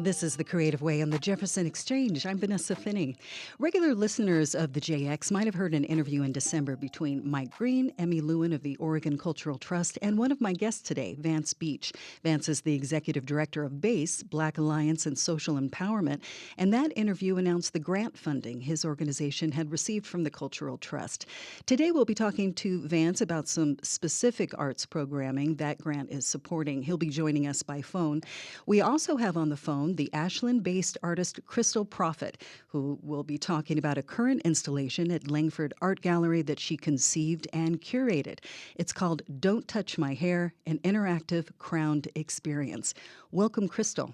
This is The Creative Way on the Jefferson Exchange. I'm Vanessa Finney. Regular listeners of the JX might have heard an interview in December between Mike Green, Emmy Lewin of the Oregon Cultural Trust, and one of my guests today, Vance Beach. Vance is the executive director of B.A.S.E, Black Alliance and Social Empowerment, and that interview announced the grant funding his organization had received from the Cultural Trust. Today we'll be talking to Vance about some specific arts programming that grant is supporting. He'll be joining us by phone. We also have on the phone the Ashland-based artist Crystal Profitt, who will be talking about a current installation at Langford Art Gallery that she conceived and curated. It's called Don't Touch My Hair, an interactive crowned experience. Welcome, Crystal.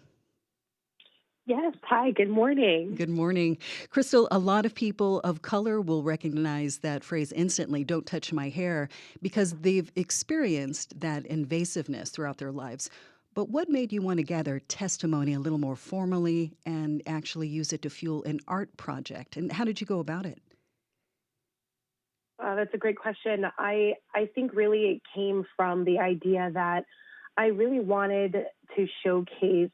Yes. Hi, good morning. Good morning. Crystal, a lot of people of color will recognize that phrase instantly, don't touch my hair, because they've experienced that invasiveness throughout their lives. But what made you want to gather testimony a little more formally and actually use it to fuel an art project? And how did you go about it? That's a great question. I think really it came from the idea that I really wanted to showcase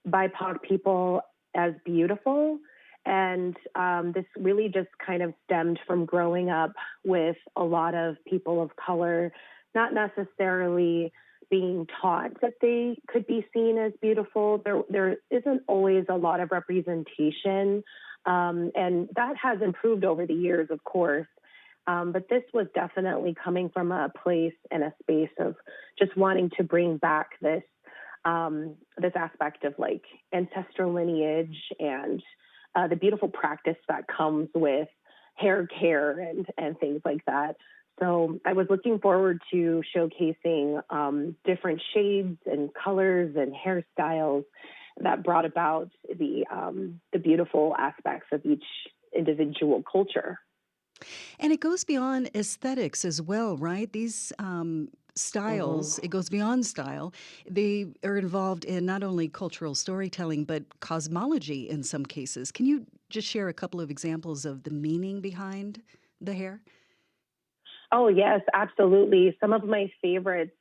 BIPOC people as beautiful. And this really just kind of stemmed from growing up with a lot of people of color, not necessarily being taught that they could be seen as beautiful. There isn't always a lot of representation, and that has improved over the years, of course. But this was definitely coming from a place and a space of just wanting to bring back this aspect of like ancestral lineage and the beautiful practice that comes with hair care and things like that. So I was looking forward to showcasing different shades and colors and hairstyles that brought about the beautiful aspects of each individual culture. And it goes beyond aesthetics as well, right? These styles, it goes beyond style. They are involved in not only cultural storytelling, but cosmology in some cases. Can you just share a couple of examples of the meaning behind the hair? Oh, yes, absolutely. Some of my favorites,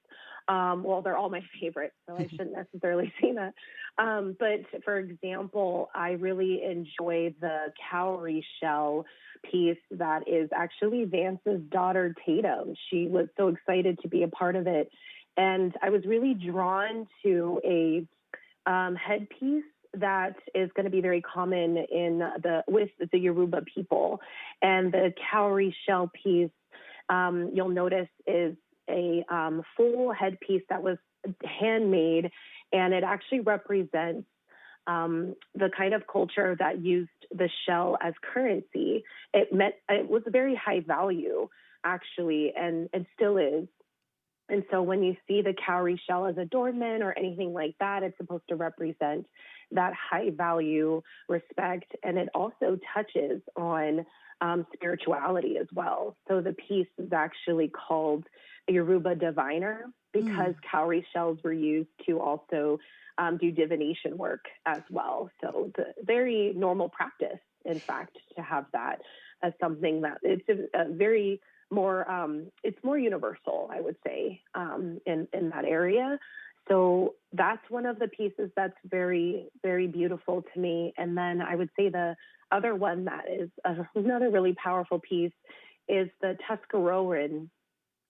well, they're all my favorites, so I shouldn't necessarily say that. But for example, I really enjoy the cowrie shell piece that is actually Vance's daughter, Tatum. She was so excited to be a part of it. And I was really drawn to a headpiece that is going to be very common with the Yoruba people. And the cowrie shell piece, you'll notice, is a full headpiece that was handmade, and it actually represents the kind of culture that used the shell as currency. It was a very high value, actually, and still is. And so when you see the cowrie shell as adornment or anything like that, it's supposed to represent that high value respect. And it also touches on spirituality as well. So the piece is actually called a Yoruba diviner because cowrie shells were used to also do divination work as well. So the very normal practice, in fact, to have that as something that it's a very more, it's more universal, I would say, in that area. So that's one of the pieces that's very, very beautiful to me. And then I would say the other one that is another really powerful piece is the Tuscaroran,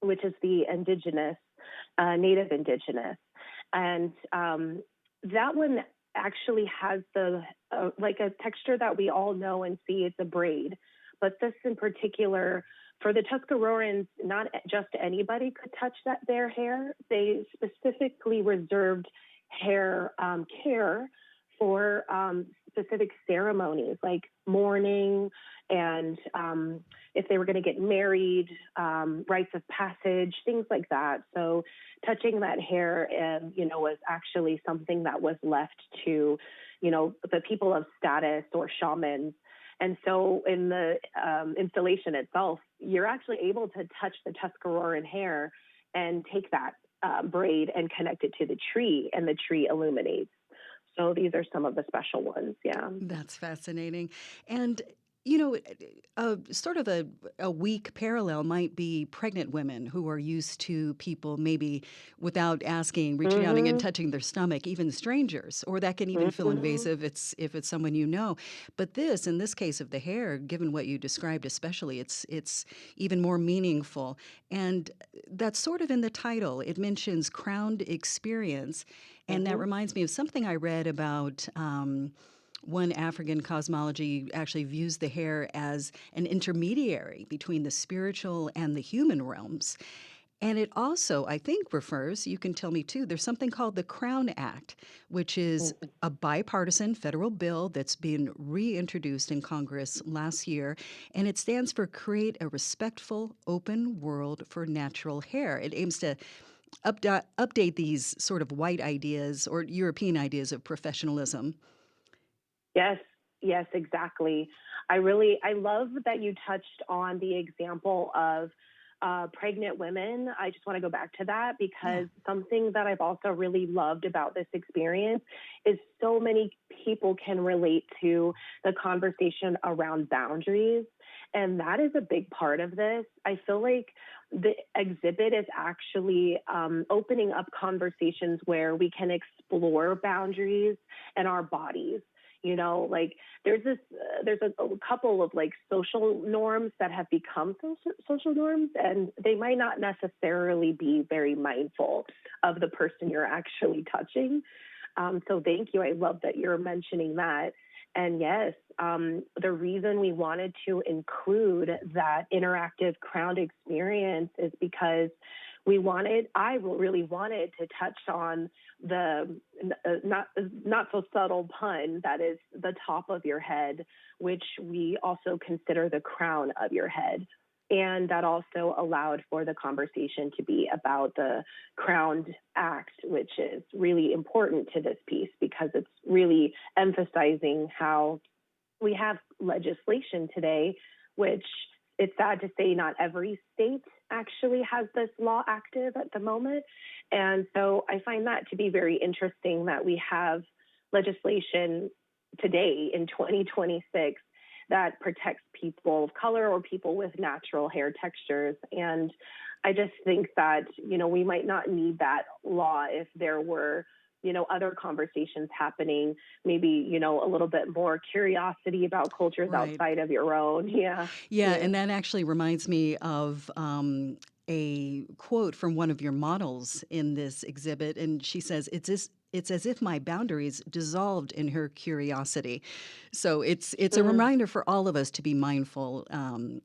which is the indigenous, native indigenous. And that one actually has like a texture that we all know and see. It's a braid. But this in particular, for the Tuscarorans, not just anybody could touch their hair. They specifically reserved hair care for specific ceremonies like mourning and if they were going to get married, rites of passage, things like that. So touching that hair, was actually something that was left to, the people of status or shamans. And so in the installation itself, you're actually able to touch the Tuscaroran hair and take that braid and connect it to the tree, and the tree illuminates. So these are some of the special ones. Yeah. That's fascinating. And You know, sort of a weak parallel might be pregnant women who are used to people maybe without asking, reaching out and Mhm. touching their stomach, even strangers, or that can even feel Mhm. invasive if it's someone you know. But this, in this case of the hair, given what you described, especially, it's even more meaningful. And that's sort of in the title. It mentions crowned experience, and that Mhm. reminds me of something I read about. One African cosmology actually views the hair as an intermediary between the spiritual and the human realms. And it also, I think, refers, you can tell me too, there's something called the Crown Act, which is Mhm. a bipartisan federal bill that's been reintroduced in Congress last year. And it stands for Create a Respectful, Open World for Natural Hair. It aims to update these sort of white ideas or European ideas of professionalism. Yes, yes, exactly. I love that you touched on the example of pregnant women. I just want to go back to that Yeah. because something that I've also really loved about this experience is so many people can relate to the conversation around boundaries. And that is a big part of this. I feel like the exhibit is actually opening up conversations where we can explore boundaries and our bodies. Like there's a couple of like social norms that have become social norms, and they might not necessarily be very mindful of the person you're actually touching. So thank you. I love that you're mentioning that. And yes, the reason we wanted to include that interactive crowned experience is because I really wanted to touch on the not so subtle pun that is the top of your head, which we also consider the crown of your head. And that also allowed for the conversation to be about the crowned act, which is really important to this piece because it's really emphasizing how we have legislation today, which it's sad to say not every state actually has this law active at the moment. And so I find that to be very interesting that we have legislation today in 2026 that protects people of color or people with natural hair textures. And I just think that, we might not need that law if there were other conversations happening, maybe, a little bit more curiosity about cultures Right. outside of your own. Yeah. Yeah, Yeah. and that actually reminds me of a quote from one of your models in this exhibit, and she says, It's as if my boundaries dissolved in her curiosity." So it's a Mm. reminder for all of us to be mindful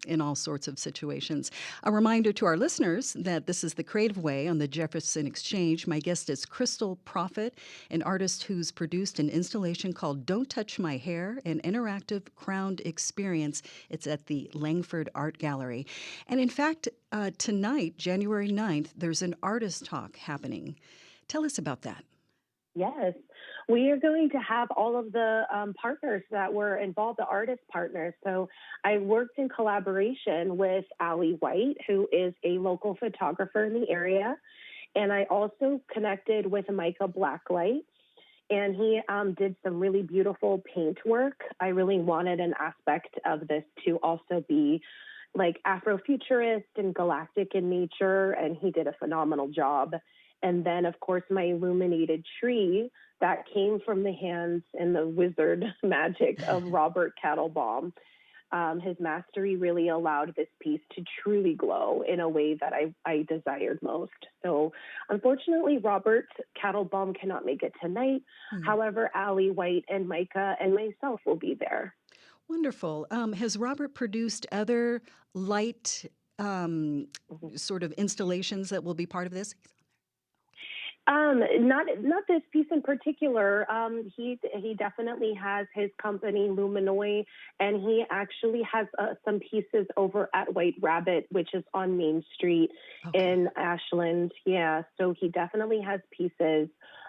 in all sorts of situations. A reminder to our listeners that this is The Creative Way on the Jefferson Exchange. My guest is Crystal Profitt, an artist who's produced an installation called Don't Touch My Hair, an interactive crowned experience. It's at the Langford Art Gallery. And in fact, tonight, January 9th, there's an artist talk happening. Tell us about that. Yes, we are going to have all of the partners that were involved, the artist partners. So I worked in collaboration with Allie White, who is a local photographer in the area. And I also connected with Micah Blacklight, and he did some really beautiful paint work. I really wanted an aspect of this to also be like Afrofuturist and galactic in nature, and he did a phenomenal job. And then, of course, my illuminated tree that came from the hands and the wizard magic of Robert Cattlebaum. His mastery really allowed this piece to truly glow in a way that I desired most. So, unfortunately, Robert Cattlebaum cannot make it tonight. Hmm. However, Allie White and Micah and myself will be there. Wonderful. Has Robert produced other light Mhm. sort of installations that will be part of this? Not this piece in particular. He definitely has his company Luminoy, and he actually has some pieces over at White Rabbit, which is on Main Street Okay. in Ashland. Yeah, so he definitely has pieces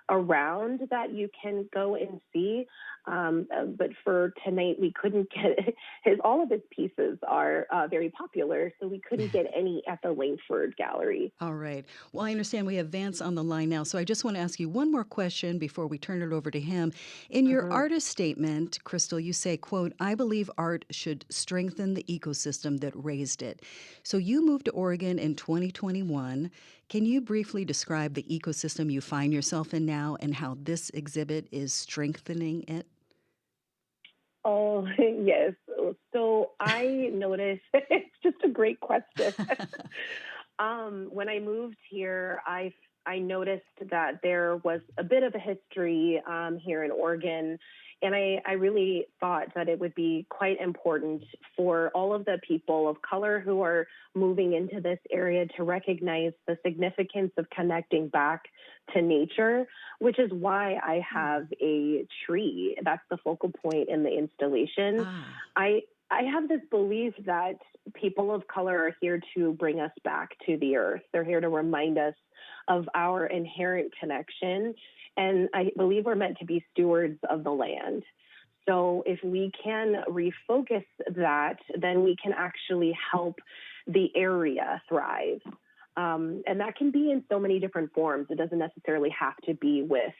around that you can go and see. But for tonight, we couldn't get all of his pieces are very popular, so we couldn't get any at the Langford Gallery. All right. Well, I understand we have Vance on the line now, so I just want to ask you one more question before we turn it over to him. In your Hmm. artist statement, Crystal, you say, quote, "I believe art should strengthen the ecosystem that raised it." So you moved to Oregon in 2021. Can you briefly describe the ecosystem you find yourself in now and how this exhibit is strengthening it? Oh, yes. So I noticed it's just a great question. When I moved here, I noticed that there was a bit of a history here in Oregon, and I really thought that it would be quite important for all of the people of color who are moving into this area to recognize the significance of connecting back to nature, which is why I have a tree. That's the focal point in the installation. Ah, I I have this belief that people of color are here to bring us back to the earth. They're here to remind us of our inherent connection. And I believe we're meant to be stewards of the land. So if we can refocus that, then we can actually help the area thrive. And that can be in so many different forms. It doesn't necessarily have to be with,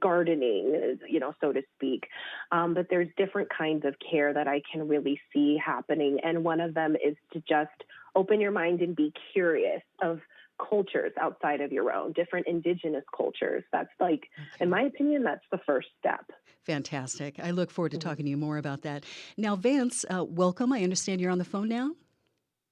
gardening, so to speak. But there's different kinds of care that I can really see happening. And one of them is to just open your mind and be curious of cultures outside of your own, different indigenous cultures. That's like, in okay. my opinion, that's the first step. Fantastic. I look forward to Mhm. talking to you more about that. Now, Vance, welcome. I understand you're on the phone now.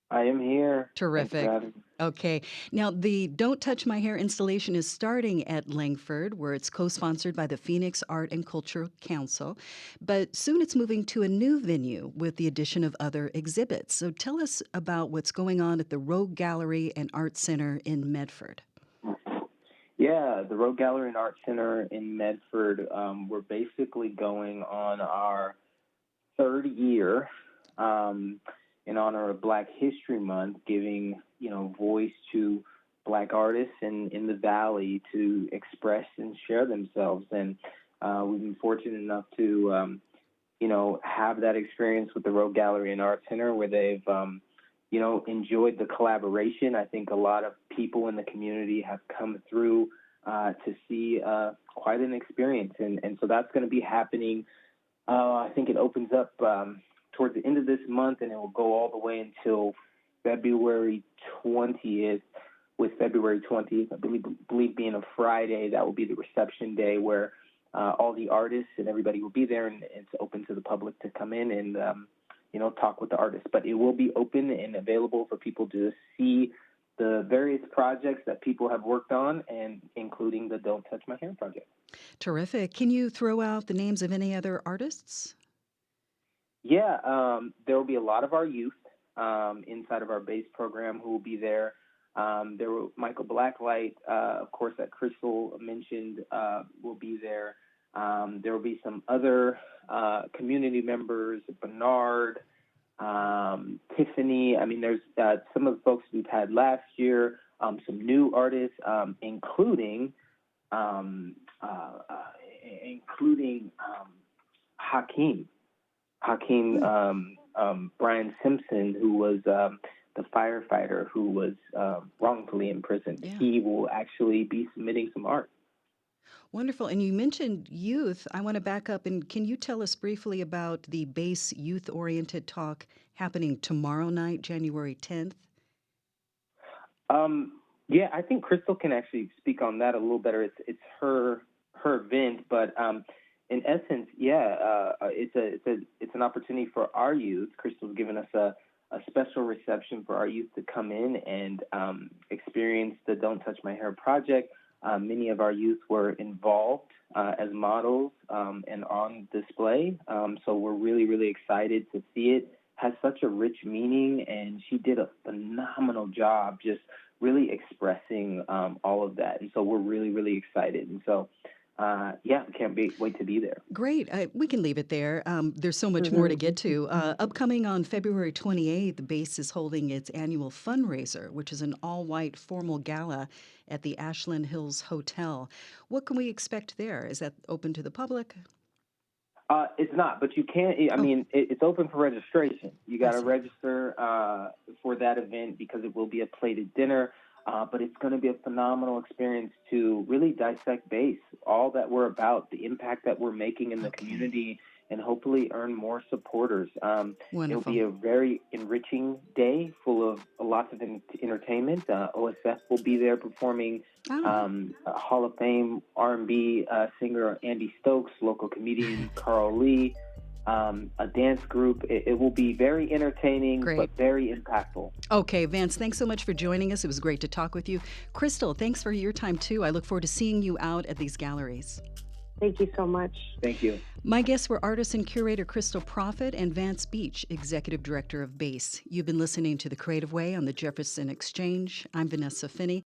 I am here. Thanks for Terrific. having me. Okay. Now, the Don't Touch My Hair installation is starting at Langford, where it's co sponsored by the Phoenix Art and Culture Council. But soon it's moving to a new venue with the addition of other exhibits. So tell us about what's going on at the Rogue Gallery and Art Center in Medford. Yeah, the Road Gallery and Art Center in Medford. We're basically going on our third year in honor of Black History Month, giving voice to Black artists in the Valley to express and share themselves. And we've been fortunate enough to have that experience with the Road Gallery and Art Center, where they've enjoyed the collaboration. I think a lot of people in the community have come through to see quite an experience. And so that's going to be happening. I think it opens up towards the end of this month, and it will go all the way until February 20th. With February 20th, I believe being a Friday, that will be the reception day where all the artists and everybody will be there, and it's open to the public to come in and talk with the artists. But it will be open and available for people to see the various projects that people have worked on, and including the Don't Touch My Hair project. Terrific. Can you throw out the names of any other artists? Yeah, there will be a lot of our youth inside of our B.A.S.E program who will be there. There will Michael Blacklight, of course, that Crystal mentioned, will be there. There will be some other community members, Bernard, Tiffany. I mean, there's some of the folks we've had last year, some new artists, including Hakeem. Hakeem Brian Simpson, who was the firefighter who was wrongfully imprisoned. Yeah. He will actually be submitting some art. Wonderful. And you mentioned youth. I want to back up and can you tell us briefly about the base youth oriented talk happening tomorrow night, January 10th? Yeah, I think Crystal can actually speak on that a little better. It's her event, but in essence, yeah, it's an opportunity for our youth. Crystal's given us a special reception for our youth to come in and experience the Don't Touch My Hair project. Many of our youth were involved as models and on display. So we're really, really excited to see it. Has such a rich meaning, and she did a phenomenal job just really expressing all of that. And so we're really, really excited. And so can't wait to be there. Great. We can leave it there. There's so much more to get to. Upcoming on February 28th, B.A.S.E is holding its annual fundraiser, which is an all-white formal gala at the Ashland Hills Hotel. What can we expect there? Is that open to the public? It's not, but you can. It's open for registration. You got to register for that event because it will be a plated dinner. But it's going to be a phenomenal experience to really dissect B.A.S.E, all that we're about, the impact that we're making in the community, and hopefully earn more supporters. It'll be a very enriching day full of lots of entertainment. OSF will be there performing. Hall of Fame R&B singer Andy Stokes, local comedian Carl Lee, a dance group. It will be very entertaining, but very impactful. Okay, Vance, thanks so much for joining us. It was great to talk with you. Crystal, thanks for your time, too. I look forward to seeing you out at these galleries. Thank you so much. Thank you. My guests were artist and curator Crystal Profitt and Vance Beach, executive director of B.A.S.E. You've been listening to The Creative Way on the Jefferson Exchange. I'm Vanessa Finney.